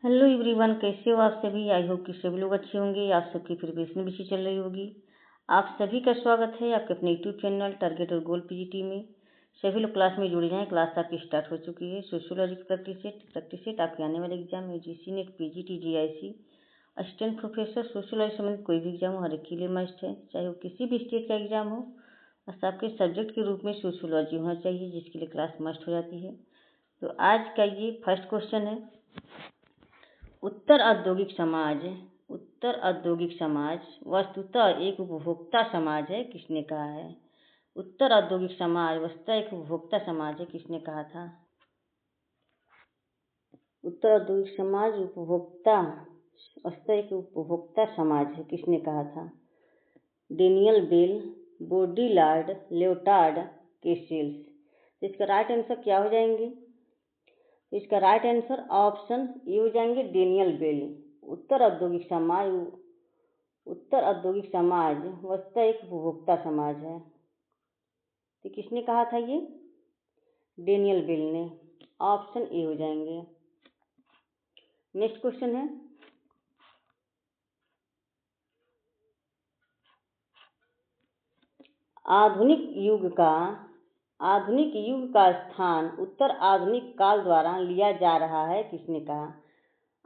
Hello everyone, कैसे हो आप सभी। आई होप कि सभी लोग अच्छे होंगे। आप सबकी प्रिपरेशन भी अच्छी चल रही होगी। आप सभी का स्वागत है आपके अपने यूट्यूब चैनल टारगेट और गोल पीजीटी में। सभी लोग क्लास में जुड़ जाएं। क्लास आपकी स्टार्ट हो चुकी है। सोशियोलॉजी प्रैक्टिस सेट आपके आने वाले exam UGC net PGT GIC assistant professor sociology संबंधित कोई भी एग्जाम हो, हर एक के लिए मस्ट है। चाहे वो किसी भी स्टेट का एग्जाम हो, बस आपके सब्जेक्ट के रूप में सोशियोलॉजी होना चाहिए, जिसके लिए क्लास मस्ट हो जाती है। तो आज का ये फर्स्ट क्वेश्चन है, उत्तर औद्योगिक समाज वस्तुतः एक उपभोक्ता समाज है, किसने कहा है। उत्तर औद्योगिक समाज वस्तुतः एक उपभोक्ता समाज है, किसने कहा था। उत्तर औद्योगिक समाज वस्तुतः एक उपभोक्ता समाज है, किसने कहा था। Daniel Bell, Baudrillard, Lyotard, Castells. इसका राइट आंसर क्या हो जाएंगे। इसका राइट आंसर ऑप्शन ए हो जाएंगे, डेनियल बेल। उत्तर औद्योगिक समाज वस्तुतः एक उपभोक्ता समाज है, तो किसने कहा था ये, डेनियल बेल ने। ऑप्शन ए हो जाएंगे। नेक्स्ट क्वेश्चन है, आधुनिक युग का स्थान उत्तर आधुनिक काल द्वारा लिया जा रहा है, किसने कहा।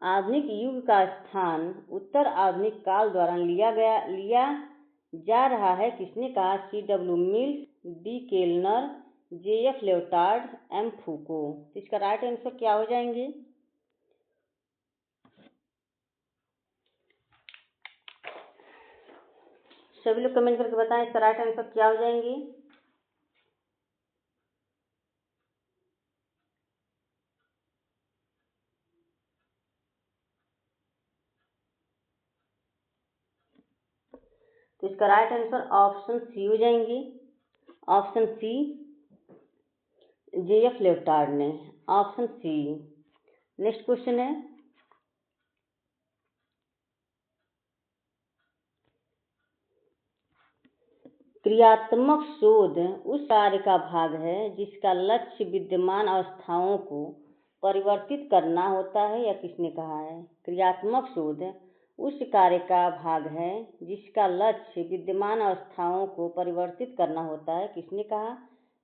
आधुनिक युग का स्थान उत्तर आधुनिक काल द्वारा लिया जा रहा है, किसने कहा। C.W. Mills, D Kellner, J.F. Leotard, M. फूको। इसका राइट आंसर क्या हो जाएंगे। सभी लोग कमेंट करके बताएं इसका राइट आंसर क्या हो जाएंगे। तो इसका राइट आंसर ऑप्शन सी हो जाएंगे। Option C, J.F. लियोटार्ड ने। Option C. नेक्स्ट क्वेश्चन है, क्रियात्मक शोध उस कार्य का भाग है जिसका लक्ष्य विद्यमान अवस्थाओं को परिवर्तित करना होता है, या किसने कहा है। क्रियात्मक शोध उस कार्य का भाग है जिसका लक्ष्य विद्यमान अवस्थाओं को परिवर्तित करना होता है, किसने कहा।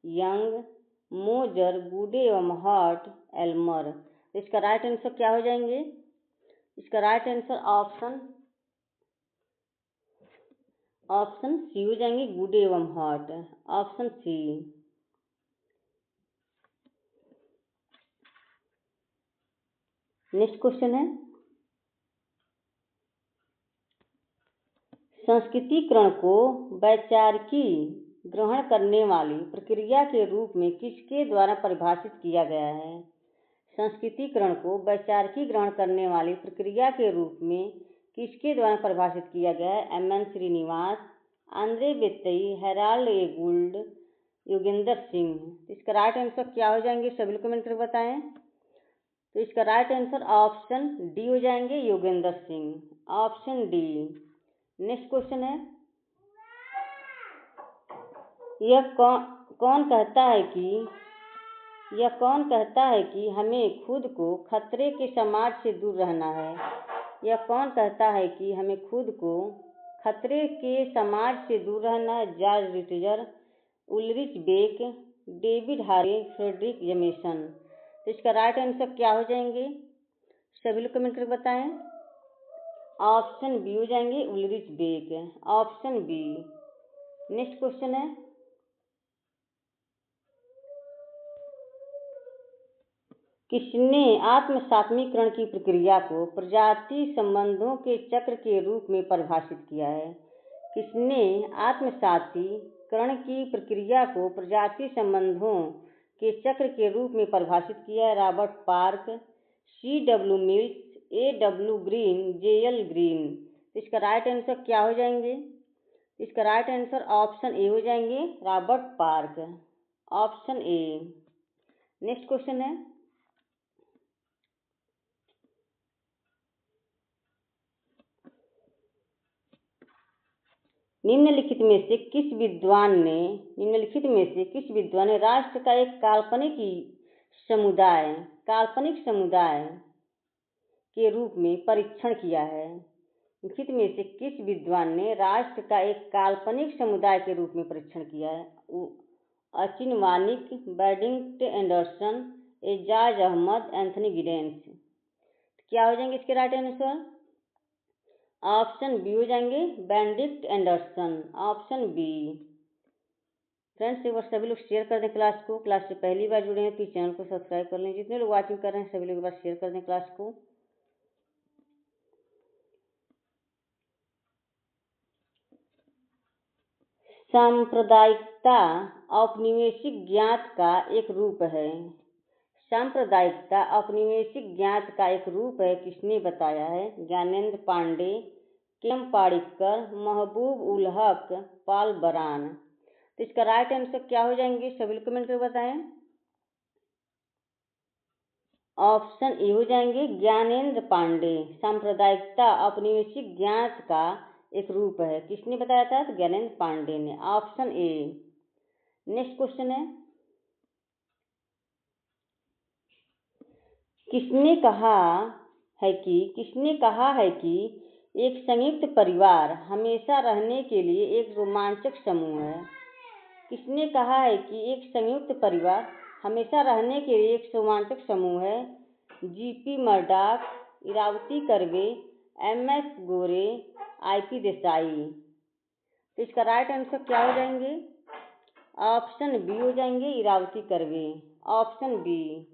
यंग, मोजर, गुडे एवं हॉट, एल्मर। इसका राइट आंसर क्या हो जाएंगे। इसका राइट आंसर ऑप्शन सी हो जाएंगे, गुड एवं Hatt. Option C. Next question है, संस्कृतिकरण को वैचारिकी ग्रहण करने वाली प्रक्रिया के रूप में किसके द्वारा परिभाषित किया गया है। संस्कृतिकरण को वैचारिकी ग्रहण करने वाली प्रक्रिया के रूप में किसके द्वारा परिभाषित किया गया है। M.N. श्रीनिवास, आंद्रे बेत्तई, हेराल्ड ए गुल्ड, योगेंद्र सिंह। इसका राइट आंसर क्या हो जाएंगे, सभी लोग कमेंट करके बताएं। तो इसका राइट आंसर ऑप्शन डी हो जाएंगे, Yogendra Singh. Option D. Next question है, यह कौन कहता है कि हमें खुद को खतरे के समाज से दूर रहना है। यह कौन कहता है कि हमें खुद को खतरे के समाज से दूर रहना है। जॉर्ज रिटजर, उलरिच बेक, डेविड हारे, फ्रेडरिक जेमेसन। तो इसका राइट आंसर क्या हो जाएंगे, सभी लोग कमेंट करके बताएं। ऑप्शन बी हो जाएंगे, Ulrich Beck. Option B. Next question है, किसने आत्मसात्मीकरण की प्रक्रिया को प्रजाति संबंधों के चक्र के रूप में परिभाषित किया है। किसने आत्मसातीकरण की प्रक्रिया को प्रजाति संबंधों के चक्र के रूप में परिभाषित किया है। Robert park, C.W. Mills, A.W. Green, J.L. Green. इसका राइट आंसर क्या हो जाएंगे। इसका राइट आंसर ऑप्शन ए हो जाएंगे, Robert park. Option A. Next question है, निम्नलिखित में से किस विद्वान ने राष्ट्र का एक काल्पनिक समुदाय के रूप में परीक्षण किया है। निम्नलिखित में से किस विद्वान ने राष्ट्र का एक काल्पनिक समुदाय के रूप में परीक्षण किया है? Achin Vanaik, Benedict Anderson, Ejaz Ahmad, Anthony Giddens. क्या हो जाएंगे इसके राइट आंसर? ऑप्शन बी हो जाएंगे, Benedict Anderson, option B. Friends एक बार सभी लोग शेयर कर दें क्लास को। क्लास से पहली बार जुड़े हैं प्लीज चैनल को सब्सक्राइब कर लें। जितने लोग वॉचिंग कर रहे हैं सभी लोग एक बार शेयर कर दें क्लास को। सांप्रदायिकता औपनिवेशिक ज्ञात का एक रूप है। सांप्रदायिकता औपनिवेशिक ज्ञात का एक रूप है, किसने बताया है? ज्ञानेंद्र पांडे, केम पाड़िक्कर, महबूब उल हक, पाल बरान। तो इसका राइट आंसर क्या हो जाएंगे? सभी लोग कमेंट करके बताएं। ऑप्शन ए हो जाएंगे, ज्ञानेंद्र पांडे। सांप्रदायिकता औपनिवेशिक ज्ञात का एक रूप है, किसने बताया था? तो ज्ञानेंद्र पांडे ने, ऑप्शन ए। नेक्स्ट क्वेश्चन है, किसने कहा है कि एक संयुक्त परिवार हमेशा रहने के लिए एक रोमांचक समूह है? किसने कहा है कि एक संयुक्त परिवार हमेशा रहने के लिए एक रोमांचक समूह है? GP Murdock, Irawati Karve, MS Gore, IP Desai. तो इसका राइट आंसर क्या हो जाएंगे? ऑप्शन बी हो जाएंगे, Irawati Karve, option B.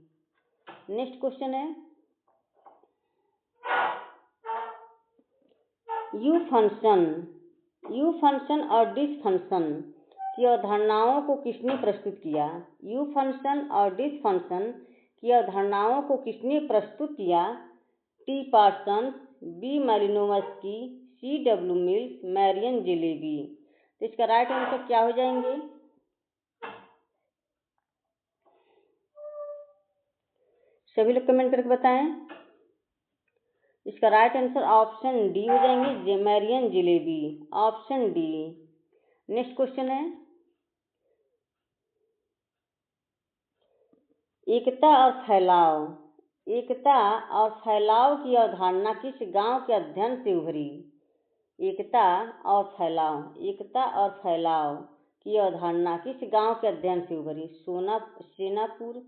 Next question है, यू फंक्शन और डिसफंक्शन की अवधारणाओं को किसने प्रस्तुत किया? यू फंक्शन और डिसफंक्शन की अवधारणाओं को किसने प्रस्तुत किया? T Parsons, B Malinowski, C W Mills, Marion J Levy. तो इसका राइट आंसर क्या हो जाएंगे? सभी लोग कमेंट करके बताएं। इसका राइट आंसर ऑप्शन डी हो जाएंगे, Marion J Levy, option D. Next question है, एकता और फैलाव की अवधारणा किस गांव के अध्ययन से उभरी? एकता और फैलाव की अवधारणा किस गांव के अध्ययन से उभरी? सेनापुर,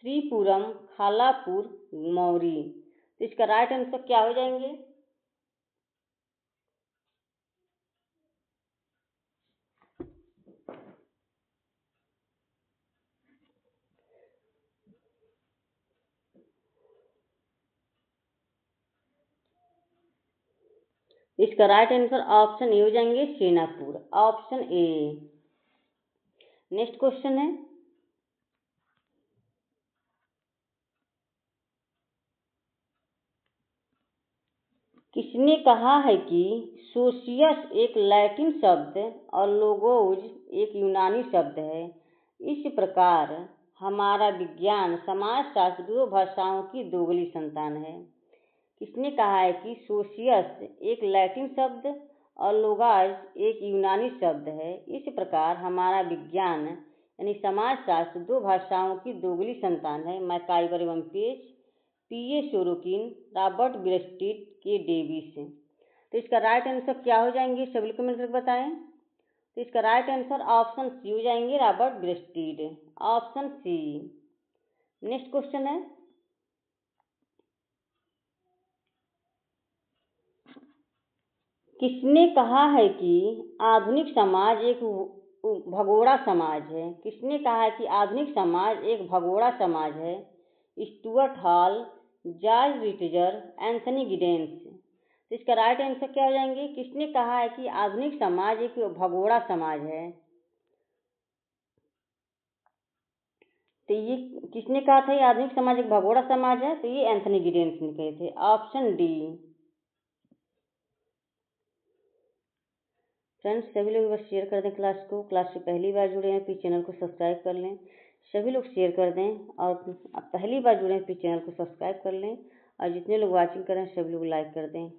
श्रीपुरम, खालापुर, मौरी। तो इसका राइट आंसर क्या हो जाएंगे? इसका राइट आंसर ऑप्शन ए हो जाएंगे, Senapur, option A. Next question है, किसने कहा है कि सोशियस एक लैटिन शब्द और लोगोज एक यूनानी शब्द है? इस प्रकार हमारा विज्ञान समाजशास्त्र दो भाषाओं की दोगली संतान है। किसने कहा है कि सोशियस एक लैटिन शब्द और लोगाज एक यूनानी शब्द है? इस प्रकार हमारा विज्ञान यानी समाजशास्त्र दो भाषाओं की दोगली संतान है। मैकाइवर एवं पेज, पीए सोरोकिन, रॉबर्ट ब्रेस्टिट, के डेविस। तो इसका राइट आंसर क्या हो जाएंगे? सभी कमेंट करके बताएं। तो इसका राइट आंसर ऑप्शन सी हो जाएंगे, Robert Bierstedt, option C. Next question है, किसने कहा है कि आधुनिक समाज एक भगोड़ा समाज है? किसने कहा है कि आधुनिक समाज एक भगोड़ा समाज है? Stuart Hall, George Ritzer, Anthony Giddens. तो इसका राइट आंसर क्या हो जाएंगे? किसने कहा है कि आधुनिक समाज एक भगोड़ा समाज है? तो ये किसने कहा था ये आधुनिक समाज एक भगोड़ा समाज है? तो ये एंथनी गिडेंस ने कहे थे, ऑप्शन डी। फ्रेंड्स सभी लोग बस शेयर कर दें क्लास को। क्लास से पहली बार जुड़े हैं प्लीज चैनल को सब्सक्राइब कर लें। सभी लोग शेयर कर दें, और पहली बार जुड़े हैं प्लीज चैनल को सब्सक्राइब कर लें, और जितने लोग वॉचिंग कर रहे हैं सभी लोग लाइक कर दें।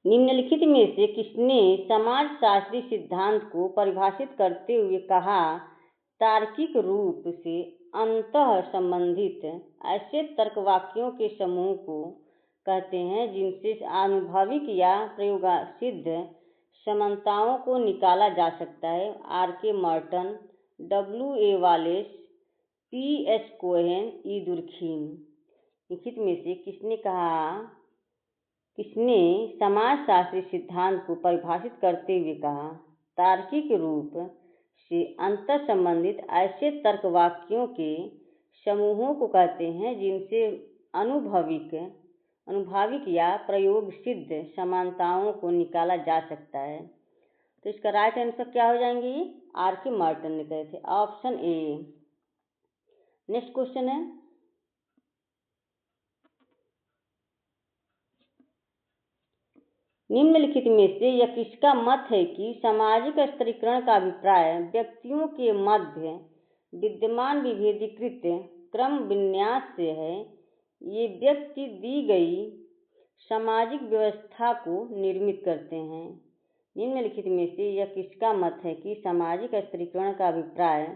निम्नलिखित में से किसने समाजशास्त्री सिद्धांत को परिभाषित करते हुए कहा, तार्किक रूप से अंतः संबंधित ऐसे तर्क वाक्यों के समूह को कहते हैं जिनसे आनुभविक या प्रयोगसिद्ध समानताओं को निकाला जा सकता है। R K. Merton, W.A. Wallace, P.S. Cohen, E. Durkheim. लिखित में से किसने समाजशास्त्री सिद्धांत को परिभाषित करते हुए कहा, तार्किक रूप से अंतर संबंधित ऐसे तर्क वाक्यों के समूहों को कहते हैं जिनसे आनुभविक या प्रयोगसिद्ध समानताओं को निकाला जा सकता है। तो इसका राइट आंसर क्या हो जाएंगे? आर.के. मार्टन ने कहे थे, ऑप्शन ए। नेक्स्ट क्वेश्चन है, निम्नलिखित में से यह किसका मत है कि सामाजिक स्तरीकरण का अभिप्राय व्यक्तियों के मध्य विद्यमान विभेदीकृत क्रम विन्यास से है। ये व्यक्ति दी गई सामाजिक व्यवस्था को निर्मित करते हैं। निम्नलिखित में से यह किसका मत है कि सामाजिक स्तरीकरण का अभिप्राय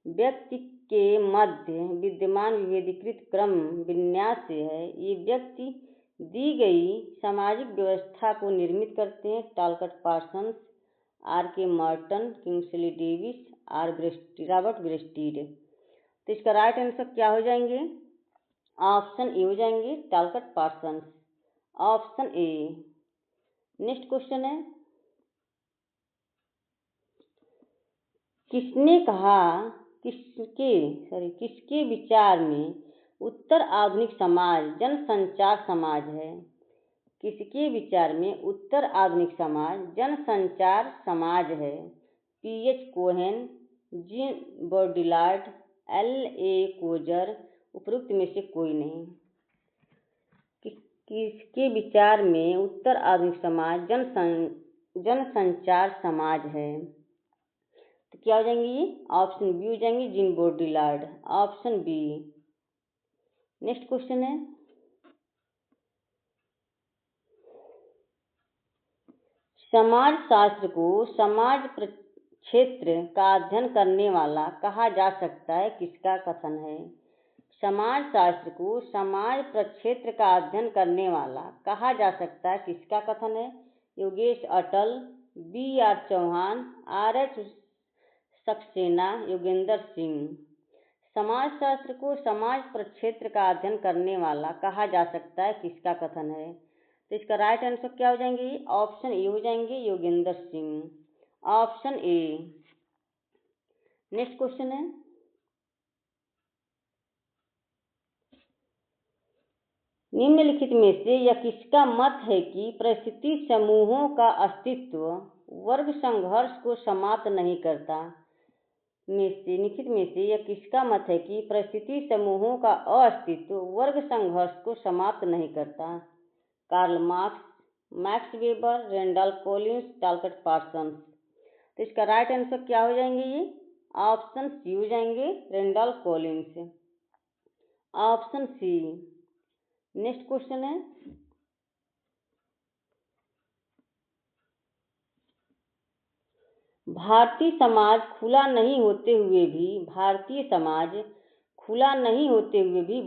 व्यक्ति के मध्य विद्यमान विभेदीकृत क्रम विन्यास से है। ये व्यक्ति दी गई सामाजिक व्यवस्था को निर्मित करते हैं। Talcott Parsons, R K. Merton, Kingsley Davis, Robert Bierstedt. तो इसका राइट आंसर क्या हो जाएंगे? ऑप्शन ए हो जाएंगे, टालकट Parsons, option A. Next question है, किसके विचार में उत्तर आधुनिक समाज जनसंचार समाज है? किसके विचार में उत्तर आधुनिक समाज जनसंचार समाज है? P.H. Cohen, gene बॉडिलार्ड, L.A. Coser, उपरोक्त में से कोई नहीं। किसके विचार में उत्तर आधुनिक समाज जनसंचार समाज है? तो क्या हो जाएंगे ये? ऑप्शन बी हो जाएंगे, Jean Baudrillard, option B. Next question है, समाजशास्त्र को समाज प्रक्षेत्र का अध्ययन करने वाला कहा जा सकता है, किसका कथन है? समाजशास्त्र को समाज प्रक्षेत्र का अध्ययन करने वाला कहा जा सकता है, किसका कथन है? योगेश अटल, B.R. चौहान, R.H. सक्सेना, योगेंद्र सिंह। समाजशास्त्र को समाज प्रक्षेत्र का अध्ययन करने वाला कहा जा सकता है, किसका कथन है? तो इसका राइट आंसर क्या हो जाएंगे? ऑप्शन ए हो जाएंगे, Yogendra Singh, option A. Next question है, निम्नलिखित में से यह किसका मत है कि परिस्थिति समूहों का अस्तित्व वर्ग संघर्ष को समाप्त नहीं करता? निम्नलिखित में से यह किसका मत है कि परिस्थिति समूहों का अस्तित्व वर्ग संघर्ष को समाप्त नहीं करता? Karl Marx, Max Weber, Randolph Collins, Talcott Parsons. तो इसका राइट आंसर क्या हो जाएंगे? ये ऑप्शन सी हो जाएंगे, Randolph Collins, option C. Next question है, भारतीय समाज खुला नहीं होते हुए भी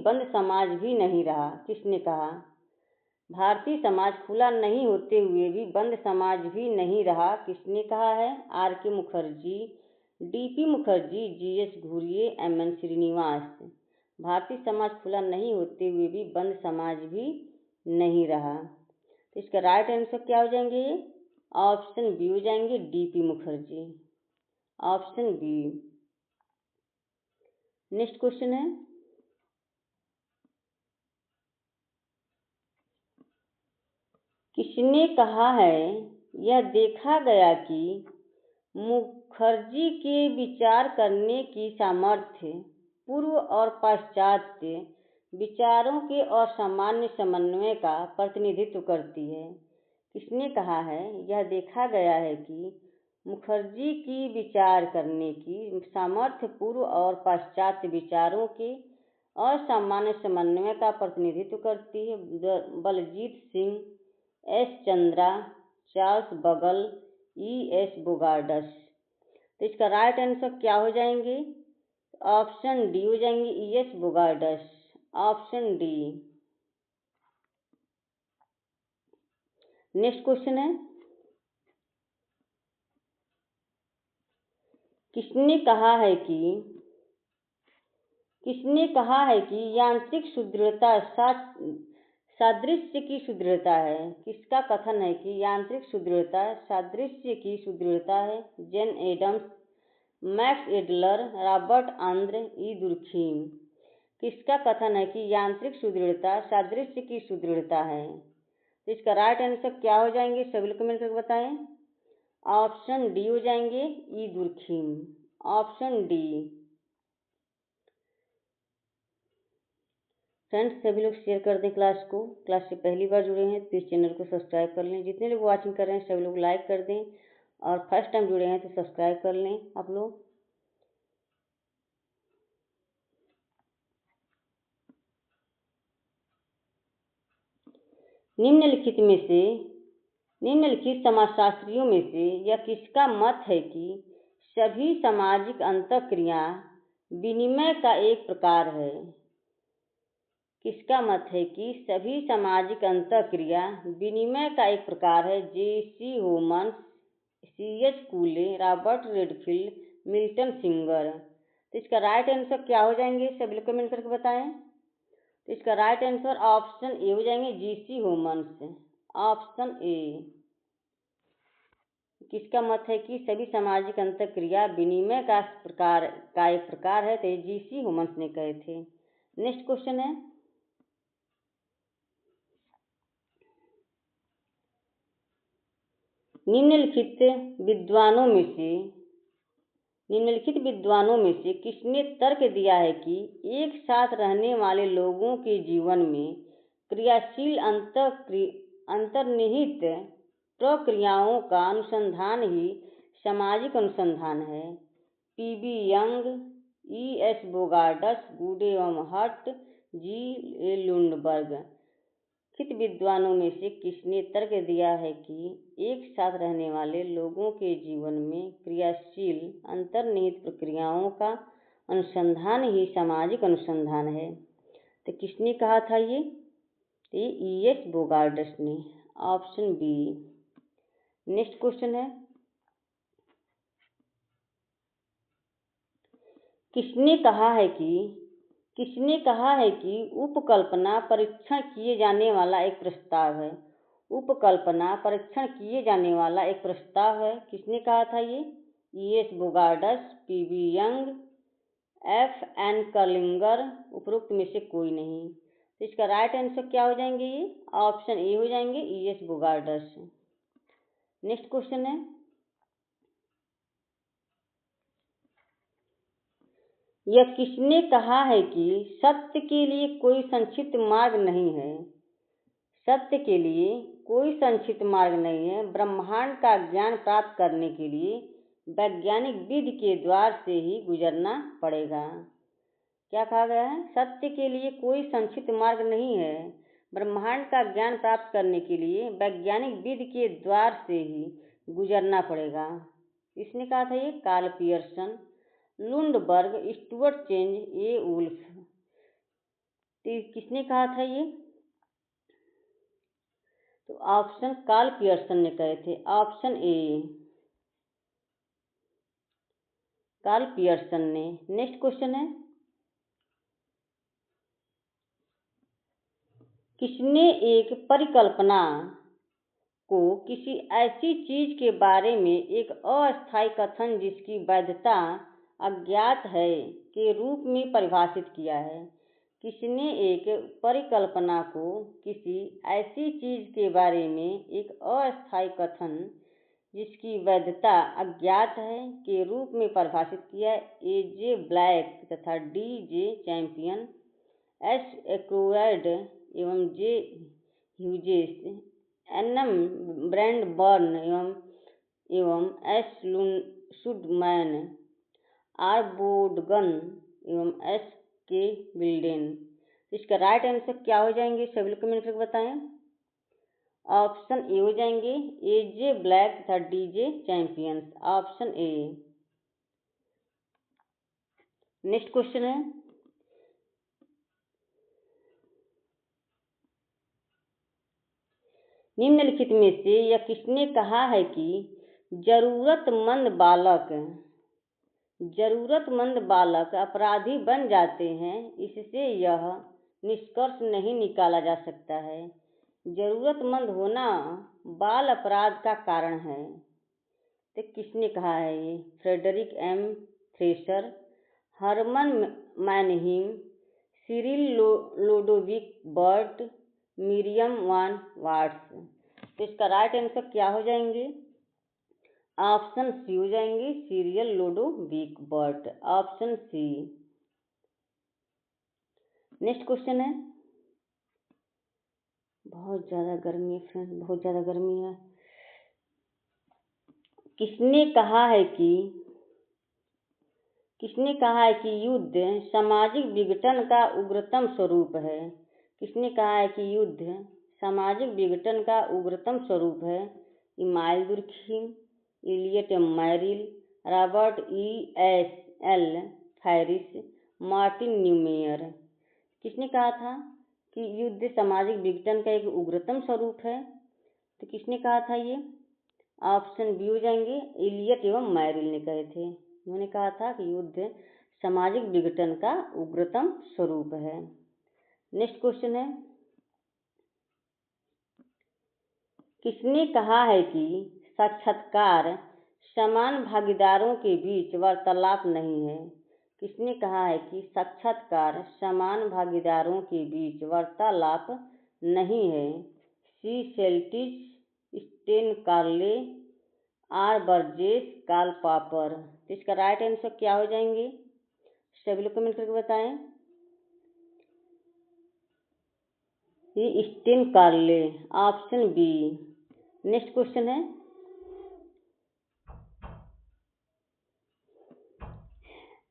बंद समाज भी नहीं रहा, किसने कहा? भारतीय समाज खुला नहीं होते हुए भी बंद समाज भी नहीं रहा, किसने कहा है? R.के. Mukherjee, D.P. Mukherjee, G.S. Ghurye, M.N. Srinivas. Bharatiya Samaj खुला नहीं होते हुए भी बंद समाज भी नहीं रहा। तो इसका राइट आंसर क्या हो जाएंगे? ऑप्शन बी हो जाएंगे, D.P. Mukherjee, option B. Next question है, किसने कहा है यह देखा गया कि मुखर्जी के विचार करने की सामर्थ्य पूर्व और पाश्चात्य विचारों के असामान्य समन्वय का प्रतिनिधित्व करती है? किसने कहा है यह देखा गया है कि मुखर्जी की विचार करने की सामर्थ्य पूर्व और पाश्चात्य विचारों के असामान्य समन्वय का प्रतिनिधित्व करती है? बलजीत सिंह, एस चंद्रा, चार्ल्स बगल, ई एस बोगार्डस। तो इसका राइट आंसर क्या हो जाएंगे? ऑप्शन डी हो जाएंगे, ई S Bogardus. Option D. Next question है, किसने कहा है कि यांत्रिक सुदृढ़ता सादृश्य की सुदृढ़ता है? किसका कथन है कि यांत्रिक सुदृढ़ता सादृश्य की सुदृढ़ता है? Jane Addams, Max Adler, Robert Andre, E Durkheim. किसका कथन है कि यांत्रिक सुदृढ़ता सादृश्य की सुदृढ़ता है? तो इसका राइट आंसर क्या हो जाएंगे? सभी लोग कमेंट करके बताएं। ऑप्शन डी हो जाएंगे, ई दुर्खीम। Option D. फ्रेंड्स, सभी लोग शेयर कर दें क्लास को। क्लास से पहली बार जुड़े हैं तो इस चैनल को सब्सक्राइब कर लें। जितने लोग वाचिंग कर रहे हैं सभी लोग लाइक कर दें, और फर्स्ट टाइम जुड़े हैं तो सब्सक्राइब कर लें आप लोग। निम्नलिखित समाजशास्त्रियों में से यह किसका मत है कि सभी सामाजिक अंतःक्रिया विनिमय का एक प्रकार है? किसका मत है कि सभी सामाजिक अंतःक्रिया विनिमय का एक प्रकार है? JC. Homes, C.H. कूले, Robert Redfield, Milton singer. तो इसका राइट आंसर क्या हो जाएंगे? सभी लोग कमेंट करके बताएं। तो इसका राइट आंसर ऑप्शन ए हो जाएंगे, जी.सी. होमस। Option A. किसका मत है कि सभी सामाजिक अंतःक्रिया विनिमय का एक प्रकार है? तो ये जी.सी. होमस ने कहे थे। नेक्स्ट क्वेश्चन है, निम्नलिखित विद्वानों में से किसने तर्क दिया है कि एक साथ रहने वाले लोगों के जीवन में क्रियाशील अंतर्निहित प्रक्रियाओं का अनुसंधान ही सामाजिक अनुसंधान है? PB. Young, E S Bogardus, Goode एवं हट, जी ए लुंडबर्ग। कित विद्वानों में से किसने तर्क दिया है कि एक साथ रहने वाले लोगों के जीवन में क्रियाशील अंतर्निहित प्रक्रियाओं का अनुसंधान ही सामाजिक अनुसंधान है? तो किसने कहा था ये? ई एस बोगार्डस ने। Option B. नेक्स्ट क्वेश्चन है, किसने कहा है कि उपकल्पना परीक्षण किए जाने वाला एक प्रस्ताव है? उपकल्पना परीक्षण किए जाने वाला एक प्रस्ताव है। किसने कहा था ये? E S Bogardus, P B. Young, F N Kerlinger, उपरोक्त में से कोई नहीं। तो इसका राइट आंसर क्या हो जाएंगे? ये ऑप्शन ए हो जाएंगे, ई एस बोगार्डस। नेक्स्ट क्वेश्चन है, यह किसने कहा है कि सत्य के लिए कोई संक्षिप्त मार्ग नहीं है? सत्य के लिए कोई संक्षिप्त मार्ग नहीं है। ब्रह्मांड का ज्ञान प्राप्त करने के लिए वैज्ञानिक विधि के द्वार से ही गुजरना पड़ेगा। क्या कहा गया है? सत्य के लिए कोई संक्षिप्त मार्ग नहीं है। ब्रह्मांड का ज्ञान प्राप्त करने के लिए वैज्ञानिक विधि के द्वार से ही गुजरना पड़ेगा। इसने कहा था ये? कार्ल पियर्सन, लुंडबर्ग, स्टुअर्ट चेंज, ए वुल्फ। किसने कहा था ये? तो ऑप्शन कार्ल पियर्सन ने कहे थे। ऑप्शन ए, कार्ल पियर्सन ने। नेक्स्ट क्वेश्चन है, किसने एक परिकल्पना को किसी ऐसी चीज के बारे में एक अस्थायी कथन जिसकी वैधता अज्ञात है के रूप में परिभाषित किया है? किसने एक परिकल्पना को किसी ऐसी चीज के बारे में एक अस्थायी कथन जिसकी वैधता अज्ञात है के रूप में परिभाषित किया? ए जे ब्लैक तथा डी जे चैंपियन, एस एक्रोयड एवं जे ह्यूजेस, एन.एम. ब्रैडबर्न एवं एस शुडमैन, आर बोडगन एवं एस के बिल्डेन। इसका राइट आंसर क्या हो जाएंगे? सभी लोग कमेंट करके बताएं। ऑप्शन ए हो जाएंगे AJ ब्लैक तथा DJ champions, option A. Next question है, निम्नलिखित में से यह किसने कहा है कि जरूरतमंद बालक अपराधी बन जाते हैं, इससे यह निष्कर्ष नहीं निकाला जा सकता है जरूरतमंद होना बाल अपराध का कारण है। तो किसने कहा है ये? Frederick M. Thrasher, Hermann Mannheim, Cyril Lodowic Burt, Miriam Van Waters. तो इसका राइट आंसर क्या हो जाएंगे? ऑप्शन सी हो जाएंगे Cyril Lodowic Burt, option C. Next question है, बहुत ज़्यादा गर्मी है फ्रेंड्स, बहुत ज़्यादा गर्मी है। किसने कहा है कि युद्ध सामाजिक विघटन का उग्रतम स्वरूप है? किसने कहा है कि युद्ध सामाजिक विघटन का उग्रतम स्वरूप है? Emile Durkheim, Elliott Merrill, Robert ESL Faris, Martin Neumeyer. किसने कहा था कि युद्ध सामाजिक विघटन का एक उग्रतम स्वरूप है? तो किसने कहा था ये? ऑप्शन बी हो जाएंगे इलियट एवं मैरिल ने कहे थे। उन्होंने कहा था कि युद्ध सामाजिक विघटन का उग्रतम स्वरूप है। नेक्स्ट क्वेश्चन है, किसने कहा है कि साक्षात्कार समान भागीदारों के बीच वार्तालाप नहीं है? किसने कहा है कि साक्षात्कार समान भागीदारों के बीच वार्तालाप नहीं है? C Selltiz, Stein Karle, R Burgess, Karl Popper. तो इसका राइट आंसर क्या हो जाएंगे? सभी लोग कमेंट करके बताएं। ये स्टेन कार्ले, ऑप्शन बी। नेक्स्ट क्वेश्चन है,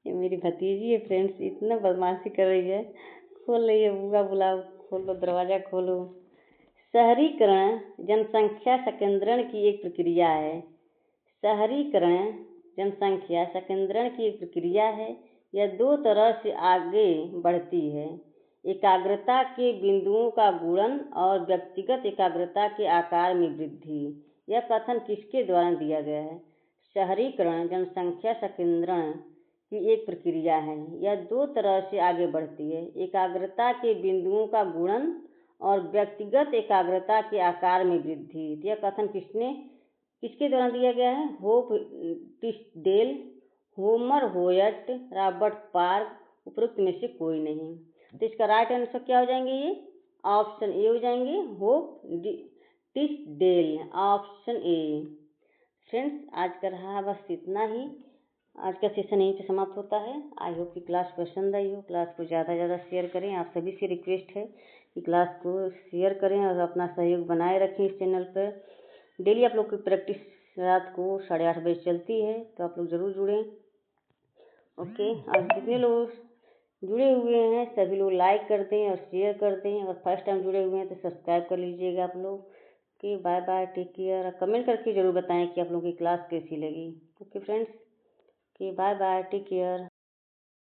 ये मेरी भतीजी है फ्रेंड्स, इतना बदमाशी कर रही है। खोल रही है, बुआ बुलाओ, खोलो दरवाजा खोलो। शहरीकरण जनसंख्या संकेंद्रण की एक प्रक्रिया है। शहरीकरण जनसंख्या संकेंद्रण की एक प्रक्रिया है। यह दो तरह से आगे बढ़ती है, एकाग्रता के बिंदुओं का गुणन और व्यक्तिगत एकाग्रता के आकार में वृद्धि। यह कथन किसके द्वारा दिया गया है? शहरीकरण जनसंख्या संकेंद्रण की एक प्रक्रिया है, यह दो तरह से आगे बढ़ती है, एकाग्रता के बिंदुओं का गुणन और व्यक्तिगत एकाग्रता के आकार में वृद्धि। यह कथन किसके द्वारा दिया गया है? Hope Tisdale, Homer Hoyt, Robert Park, उपरोक्त में से कोई नहीं। तो इसका राइट आंसर क्या हो जाएंगे? ये ऑप्शन ए हो जाएंगे होप टिस्डेल, ऑप्शन ए। फ्रेंड्स आज का रहा बस इतना ही, आज का सेशन यहीं पे समाप्त होता है। आई होप कि क्लास पसंद आई हो। क्लास को ज़्यादा से ज़्यादा शेयर करें, आप सभी से रिक्वेस्ट है कि क्लास को शेयर करें और अपना सहयोग बनाए रखें इस चैनल पर। डेली आप लोग की प्रैक्टिस रात को 8:30 बजे चलती है, तो आप लोग ज़रूर जुड़ें। ओके, और जितने लोग जुड़े हुए हैं सभी लोग लाइक कर दें और शेयर कर दें, और फर्स्ट टाइम जुड़े हुए हैं तो सब्सक्राइब कर लीजिएगा आप लोग। Okay, bye bye, take care. Comment करके ज़रूर बताएं कि आप लोगों की क्लास कैसी लगी। Okay friends, okay, bye bye, take care.